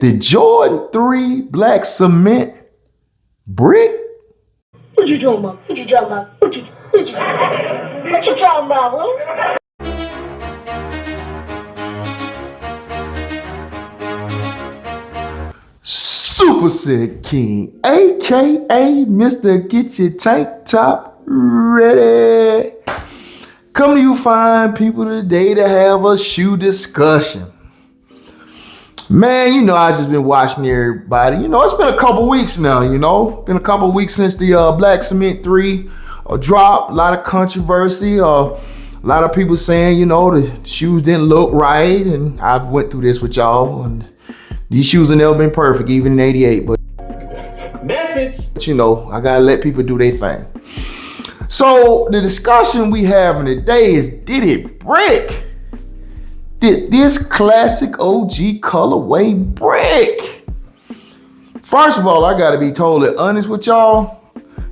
The Jordan 3 black cement brick? What you talking about? What you talking about? What you talking about, Willis? Super Sick King, aka Mr. Get Your Tank Top Ready. Come to you fine people today to have a shoe discussion. Man, I just been watching everybody. It's been a couple weeks now, Been a couple weeks since the Black Cement 3 dropped. A lot of controversy. A lot of people saying, the shoes didn't look right. And I've went through this with y'all. And these shoes have never been perfect, even in 88. But I gotta let people do their thing. So the discussion we having today is, did it brick? Did this classic OG colorway brick? First of all, I gotta be totally honest with y'all.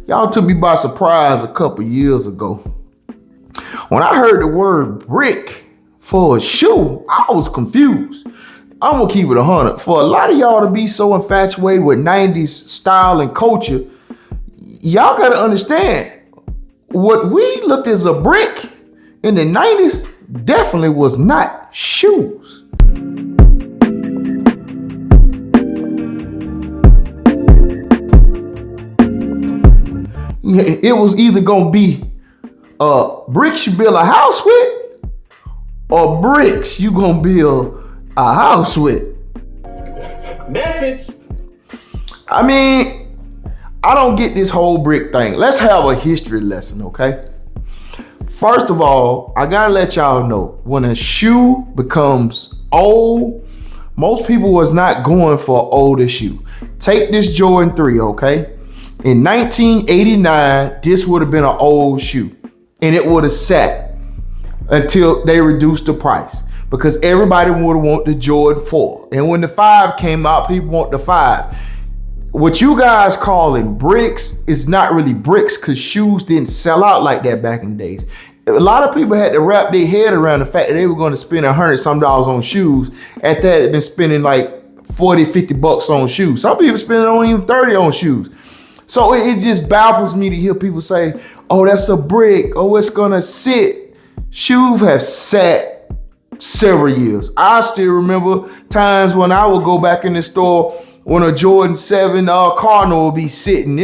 Y'all took me by surprise a couple years ago. When I heard the word brick for a shoe, I was confused. I'm gonna keep it 100. For a lot of y'all to be so infatuated with 90s style and culture, y'all gotta understand, what we looked as a brick in the 90s definitely was not shoes. It was either gonna be bricks you build a house with, or bricks you gonna build a house with. Message. I don't get this whole brick thing. Let's have a history lesson, okay? First of all, I gotta let y'all know, when a shoe becomes old, most people was not going for an older shoe. Take this Jordan 3, okay? In 1989, this would have been an old shoe, and it would have sat until they reduced the price, because everybody would have want the Jordan 4. And when the 5 came out, people want the 5. What you guys calling bricks is not really bricks, because shoes didn't sell out like that back in the days. A lot of people had to wrap their head around the fact that they were going to spend $100 some on shoes. At that, they'd been spending like 40, 50 bucks on shoes. Some people spending only even 30 on shoes. So it just baffles me to hear people say, oh, that's a brick. Oh, it's going to sit. Shoes have sat several years. I still remember times when I would go back in the store when a Jordan 7 Cardinal would be sitting.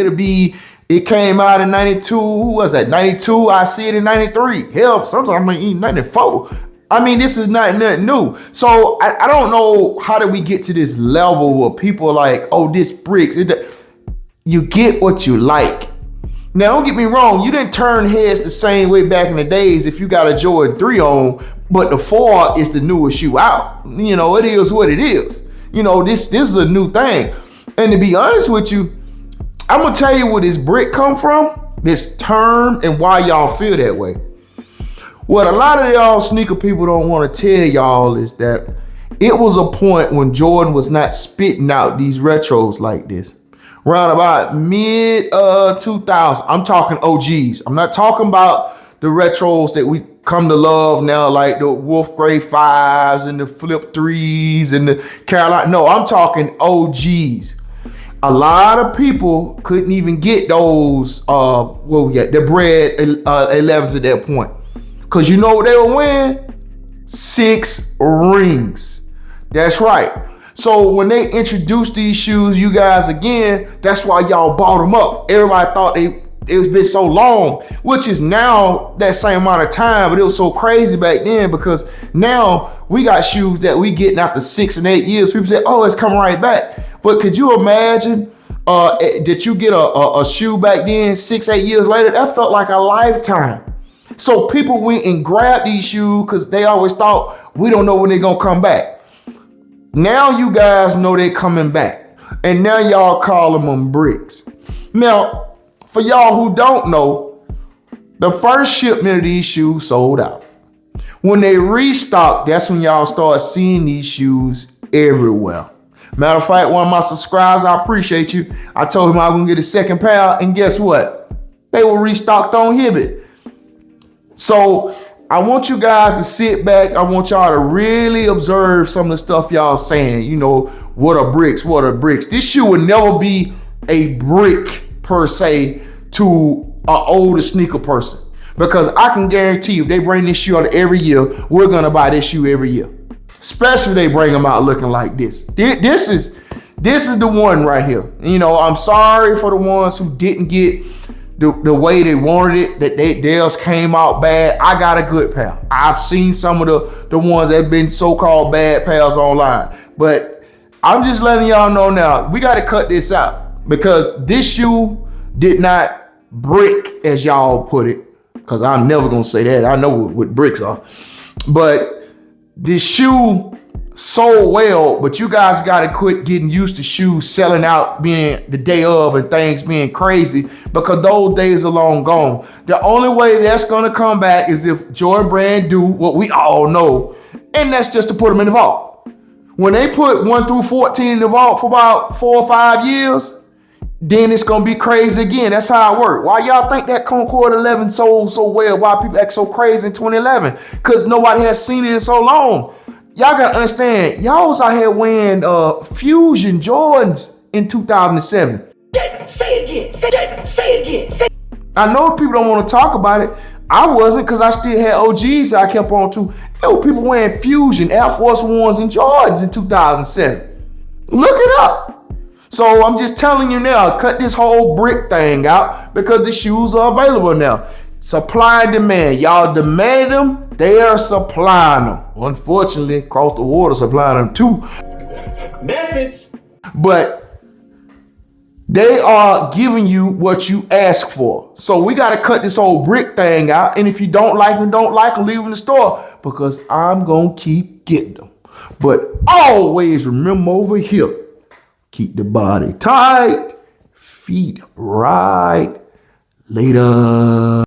It came out in 92. Who was that? 92. I see it in 93. Hell, sometimes 94. This is not nothing new. So I don't know, how did we get to this level where people are like, oh, this bricks. You get what you like. Now, don't get me wrong. You didn't turn heads the same way back in the days if you got a Jordan 3 on, but the 4 is the newest shoe out. It is what it is. This is a new thing. And to be honest with you, I'm gonna tell you where this brick come from, this term, and why y'all feel that way. What a lot of y'all sneaker people don't want to tell y'all is that it was a point when Jordan was not spitting out these retros like this. Around about mid 2000, I'm talking OGs. I'm not talking about the retros that we come to love now, like the Wolf Gray 5s and the Flip 3s and the Carolina. No, I'm talking OGs. A lot of people couldn't even get those, the bread 11s at that point. Because you know what they were wearing? 6 rings. That's right. So when they introduced these shoes, you guys, again, that's why y'all bought them up. Everybody thought it's been so long, which is now that same amount of time, but it was so crazy back then because now we got shoes that we getting after 6 and 8 years. People say, oh, it's coming right back. But could you imagine that you get a shoe back then 6, 8 years later? That felt like a lifetime. So people went and grabbed these shoes because they always thought, we don't know when they're gonna come back. Now you guys know they're coming back. And now y'all call them bricks. Now, for y'all who don't know, the first shipment of these shoes sold out. When they restocked, that's when y'all start seeing these shoes everywhere. Matter of fact, one of my subscribers, I appreciate you. I told him I was gonna get a second pair, and guess what? They were restocked on Hibbett. So I want you guys to sit back. I want y'all to really observe some of the stuff y'all saying. what are bricks? What are bricks? This shoe would never be a brick per se to an older sneaker person. Because I can guarantee you, if they bring this shoe out every year, we're gonna buy this shoe every year. Especially if they bring them out looking like this. This is the one right here. You know, I'm sorry for the ones who didn't get the way they wanted it, that theirs came out bad. I got a good pair. I've seen some of the ones that have been so-called bad pairs online. But I'm just letting y'all know now, we got to cut this out because this shoe did not brick, as y'all put it, because I'm never going to say that. I know what bricks are. But this shoe sold well, but you guys got to quit getting used to shoes selling out being the day of and things being crazy, because those days are long gone. The only way that's going to come back is if Jordan Brand do what we all know, and that's just to put them in the vault. When they put 1 through 14 in the vault for about 4 or 5 years, then it's going to be crazy again. That's how it works. Why y'all think that Concord 11 sold so well? Why people act so crazy in 2011? Because nobody has seen it in so long. Y'all gotta understand, y'all was out here wearing Fusion Jordans in 2007. Say it again. Say it again. I know people don't want to talk about it. I wasn't, because I still had OGs that I kept on to. There were people wearing Fusion, Air Force Ones, and Jordans in 2007. Look it up. So I'm just telling you now, cut this whole brick thing out because the shoes are available now. Supply and demand. Y'all demanded them, they are supplying them. Unfortunately, across the water supplying them too. Message. But they are giving you what you ask for. So we got to cut this whole brick thing out. And if you don't like them, leave them in the store, because I'm going to keep getting them. But always remember over here, keep the body tight, feet right. Later.